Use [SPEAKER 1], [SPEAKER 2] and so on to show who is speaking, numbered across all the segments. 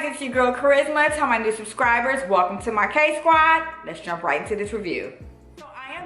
[SPEAKER 1] It's your girl Charisma. To my new subscribers, welcome to my K Squad. Let's jump right into this review.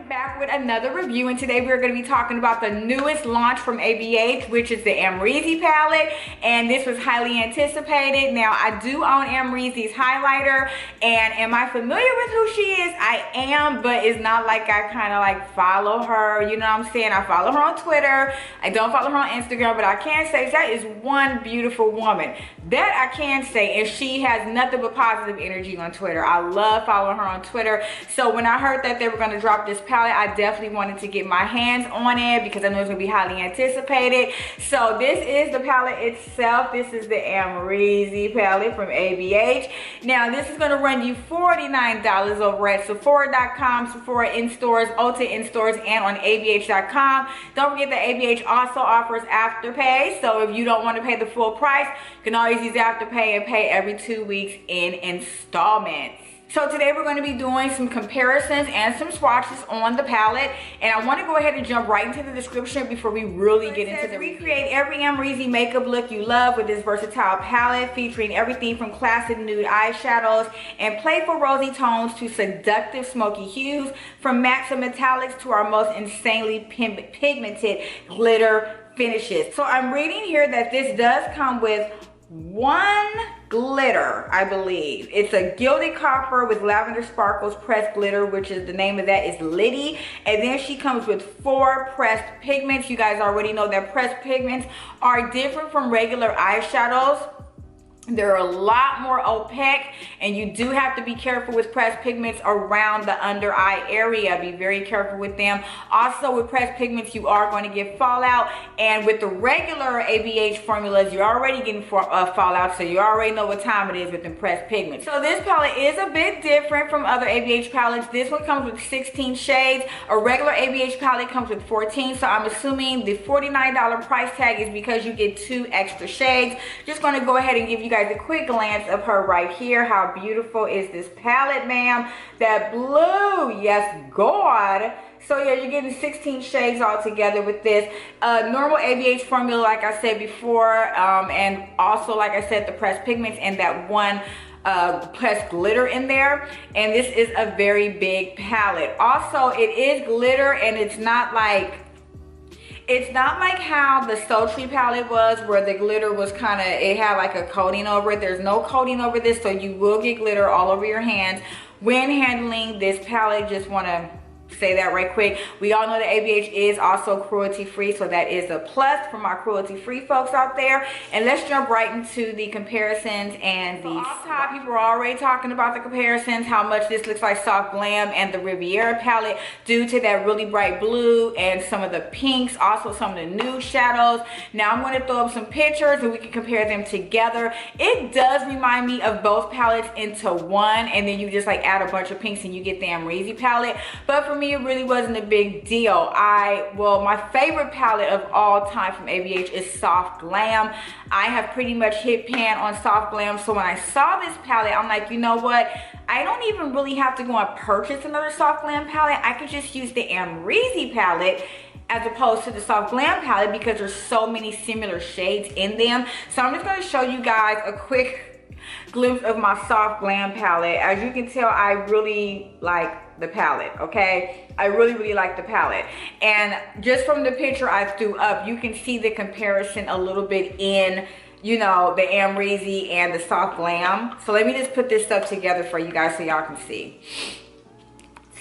[SPEAKER 1] Back with another review, and today we're going to be talking about the newest launch from ABH, which is the Amrezy palette, and this was highly anticipated. Now, I do own Amrezy's highlighter, and am I familiar with who she is? I am, but it's not like I kind of like follow her, you know what I'm saying? I follow her on Twitter. I don't follow her on Instagram, but I can say that is one beautiful woman. That I can say, and she has nothing but positive energy on Twitter. I love following her on Twitter. So when I heard that they were going to drop this palette, I definitely wanted to get my hands on it because I know it's going to be highly anticipated. So this is the palette itself. This is the Amrezy palette from ABH. Now this is going to run you $49 over at Sephora.com, Sephora in stores, Ulta in stores, and on ABH.com. Don't forget that ABH also offers Afterpay. So if you don't want to pay the full price, you can always use Afterpay and pay every 2 weeks in installments. So today we're going to be doing some comparisons and some swatches on the palette, and I want to go ahead and jump right into the description before we really get into the review. Recreate every Amrezy makeup look you love with this versatile palette featuring everything from classic nude eyeshadows and playful rosy tones to seductive smoky hues, from mattes and metallics to our most insanely pigmented glitter finishes. So I'm reading here that this does come with one glitter, I believe. It's a gilded copper with lavender sparkles pressed glitter, which is the name of that is Liddy. And then she comes with 4 pressed pigments. You guys already know that pressed pigments are different from regular eyeshadows. They're a lot more opaque, and you do have to be careful with pressed pigments around the under eye area. Be very careful with them. Also with pressed pigments, you are going to get fallout, and with the regular ABH formulas, you're already getting fallout, so you already know what time it is with the pressed pigments. So this palette is a bit different from other ABH palettes. This one comes with 16 shades. A regular ABH palette comes with 14, so I'm assuming the $49 price tag is because you get 2 extra shades. Just going to go ahead and give you guys a quick glance of her right here. How beautiful is this palette, ma'am? That blue, yes God. So yeah, you're getting 16 shades all together with this normal ABH formula, like I said before, and also like I said, the pressed pigments and that one pressed glitter in there. And this is a very big palette. Also, it is glitter, and it's not like how the Sultry palette was, where the glitter was kind of, it had like a coating over it. There's no coating over this, so you will get glitter all over your hands when handling this palette. Just want to say that right quick. We all know that ABH is also cruelty free, so that is a plus for my cruelty free folks out there. And let's jump right into the comparisons and the off top. People are already talking about the comparisons, how much this looks like Soft Glam and the Riviera palette due to that really bright blue and some of the pinks, also some of the nude shadows. Now I'm going to throw up some pictures and we can compare them together. It does remind me of both palettes into one, and then you just like add a bunch of pinks and you get the Amrezy palette. But for me, it really wasn't a big deal. Well, my favorite palette of all time from ABH is Soft Glam. I have pretty much hit pan on Soft Glam, so when I saw this palette, I'm like, you know what? I don't even really have to go and purchase another Soft Glam palette. I could just use the Amrezy palette as opposed to the Soft Glam palette because there's so many similar shades in them. So I'm just going to show you guys a quick glimpse of my Soft Glam palette. As you can tell, I really like the palette, okay? I really like the palette. And just from the picture I threw up, you can see the comparison a little bit in, you know, the Amrezy and the Soft Glam. So let me just put this stuff together for you guys so y'all can see.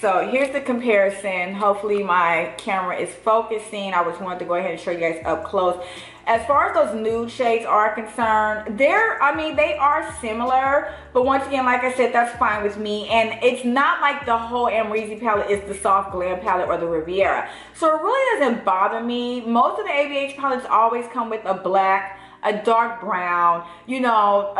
[SPEAKER 1] So here's the comparison. Hopefully my camera is focusing. I just wanted to go ahead and show you guys up close. As far as those nude shades are concerned, they are similar, but once again, like I said, that's fine with me. And it's not like the whole Amrezy palette is the Soft Glam palette or the Riviera. So it really doesn't bother me. Most of the ABH palettes always come with a black a dark brown, you know,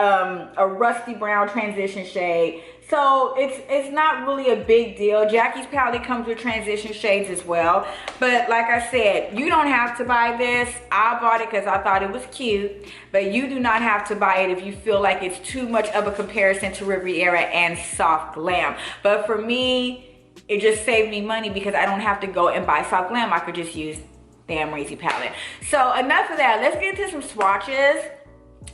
[SPEAKER 1] a rusty brown transition shade. So it's not really a big deal. Jackie's palette comes with transition shades as well. But like I said, you don't have to buy this. I bought it because I thought it was cute. But you do not have to buy it if you feel like it's too much of a comparison to Riviera and Soft Glam. But for me, it just saved me money because I don't have to go and buy Soft Glam. I could just use the Amrezy palette. So enough of that. Let's get into some swatches.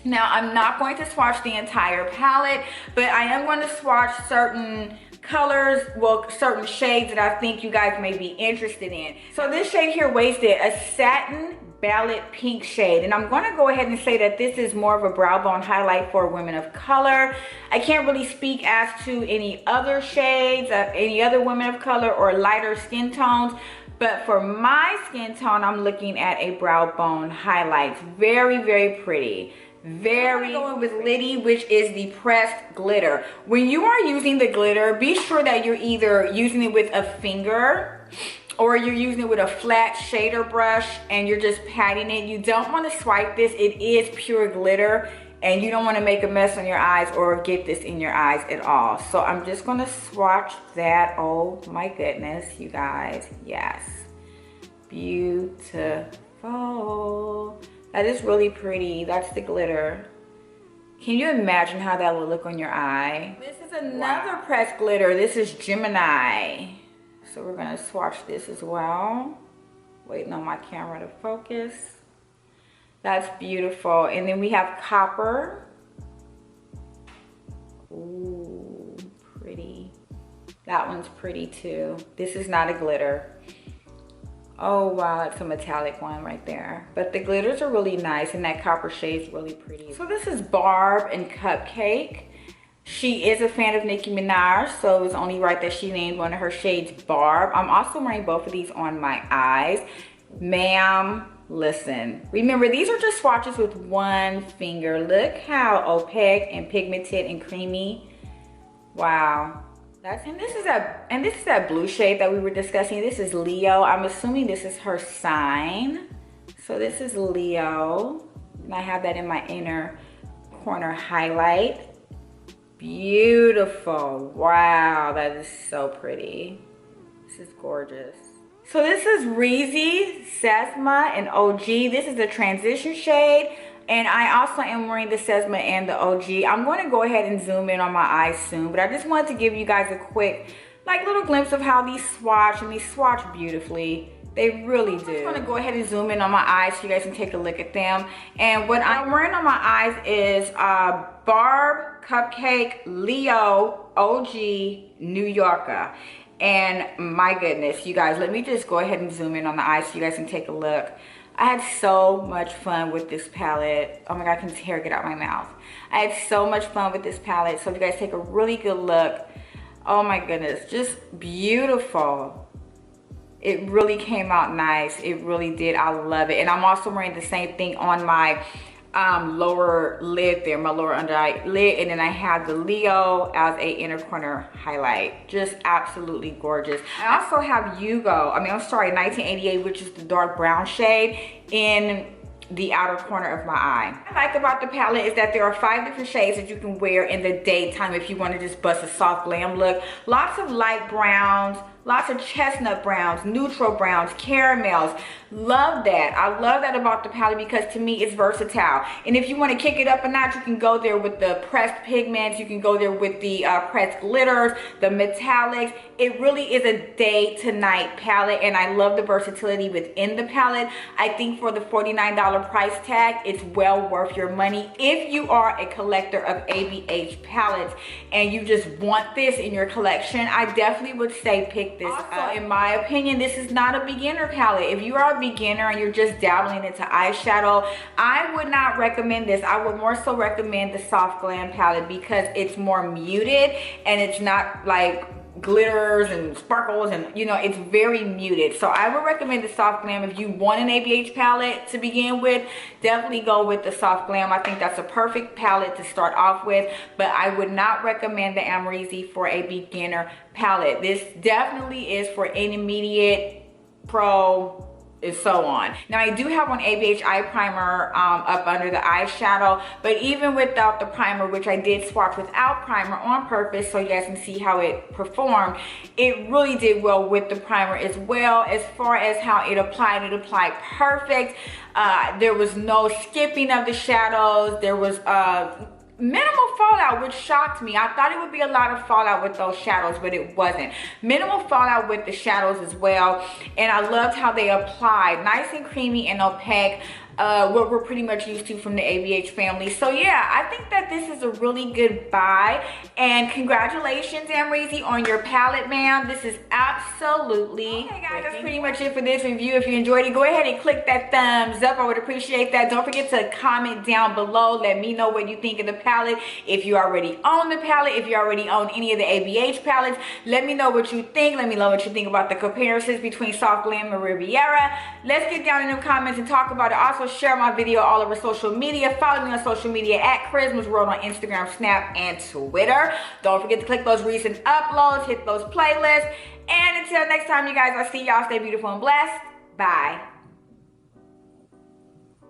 [SPEAKER 1] Now, I'm not going to swatch the entire palette, but I am going to swatch certain colors, well, certain shades that I think you guys may be interested in. So this shade here, Wasted, a satin ballot pink shade, and I'm going to go ahead and say that this is more of a brow bone highlight for women of color. I can't really speak as to any other shades, any other women of color or lighter skin tones. But for my skin tone, I'm looking at a brow bone highlights. Very, very pretty. Very going with Liddy, which is the pressed glitter. When you are using the glitter, be sure that you're either using it with a finger or you're using it with a flat shader brush and you're just patting it. You don't want to swipe this. It is pure glitter and you don't want to make a mess on your eyes or get this in your eyes at all. So I'm just going to swatch that. Oh my goodness, you guys. Yes. Beautiful. That is really pretty. That's the glitter. Can you imagine how that will look on your eye? This is another pressed glitter. This is Gemini. So we're gonna swatch this as well. Waiting on my camera to focus. That's beautiful. And then we have Copper. Ooh, pretty. That one's pretty too. This is not a glitter. Oh wow, it's a metallic one right there. But the glitters are really nice and that copper shade's really pretty. So this is Barb and Cupcake. She is a fan of Nicki Minaj, so it was only right that she named one of her shades Barb. I'm also wearing both of these on my eyes. Ma'am, listen. Remember, these are just swatches with one finger. Look how opaque and pigmented and creamy. Wow. And this is that blue shade that we were discussing. This is Leo. I'm assuming this is her sign. So this is Leo. And I have that in my inner corner highlight. Beautiful. Wow, that is so pretty. This is gorgeous. So this is Reezy, Sesma, and OG. This is the transition shade. And I also am wearing the Sesma and the OG. I'm going to go ahead and zoom in on my eyes soon. But I just wanted to give you guys a quick, like, little glimpse of how these swatch. And these swatch beautifully. They really do. I'm just going to go ahead and zoom in on my eyes so you guys can take a look at them. And what I'm wearing on my eyes is Barb, Cupcake, Leo, OG, New Yorker. And my goodness, you guys, let me just go ahead and zoom in on the eyes so you guys can take a look. I had so much fun with this palette. Oh my God, I can tear it out my mouth. I had so much fun with this palette. So if you guys take a really good look, oh my goodness, just beautiful. It really came out nice. It really did. I love it. And I'm also wearing the same thing on my lower lid there, my lower under eye lid, and then I have the Leo as a inner corner highlight. Just absolutely gorgeous. I also have 1988, which is the dark brown shade, in the outer corner of my eye. What I like about the palette is that there are 5 different shades that you can wear in the daytime if you want to just bust a soft glam look. Lots of light browns, lots of chestnut browns, neutral browns, caramels. Love that. I love that about the palette because to me it's versatile. And if you want to kick it up a notch, you can go there with the pressed pigments. You can go there with the pressed glitters, the metallics. It really is a day to night palette and I love the versatility within the palette. I think for the $49 price tag, it's well worth your money. If you are a collector of ABH palettes and you just want this in your collection, I definitely would say pick this up. In my opinion, this is not a beginner palette. If you are a beginner and you're just dabbling into eyeshadow, I would not recommend this. I would more so recommend the Soft Glam palette because it's more muted and it's not like glitters and sparkles and it's very muted. So I would recommend the Soft Glam. If you want an ABH palette to begin with, definitely go with the Soft Glam. I think that's a perfect palette to start off with, but I would not recommend the Amrezy for a beginner palette. This definitely is for intermediate, pro, so on. Now I do have one ABH eye primer up under the eyeshadow, but even without the primer, which I did swatch without primer on purpose so you guys can see how it performed, it really did well with the primer as well. As far as how it applied perfect. There was no skipping of the shadows. There was minimal fallout, which shocked me. I thought it would be a lot of fallout with those shadows, but it wasn't. Minimal fallout with the shadows as well. And I loved how they applied. Nice and creamy and opaque. What we're pretty much used to from the ABH family. So yeah, I think that this is a really good buy. And congratulations, Amrezy, on your palette, ma'am. This is absolutely okay, guys. That's pretty much it for this review. If you enjoyed it, go ahead and click that thumbs up. I would appreciate that. Don't forget to comment down below. Let me know what you think of the palette. If you already own the palette, if you already own any of the ABH palettes, let me know what you think. Let me know what you think about the comparisons between Soft Glam and Riviera. Let's get down in the comments and talk about it. Also, share my video all over social media. Follow me on social media at Charisma's World on Instagram, Snap, and Twitter. Don't forget to click those recent uploads, hit those playlists. And until next time, you guys, I'll see y'all. Stay beautiful and blessed. Bye.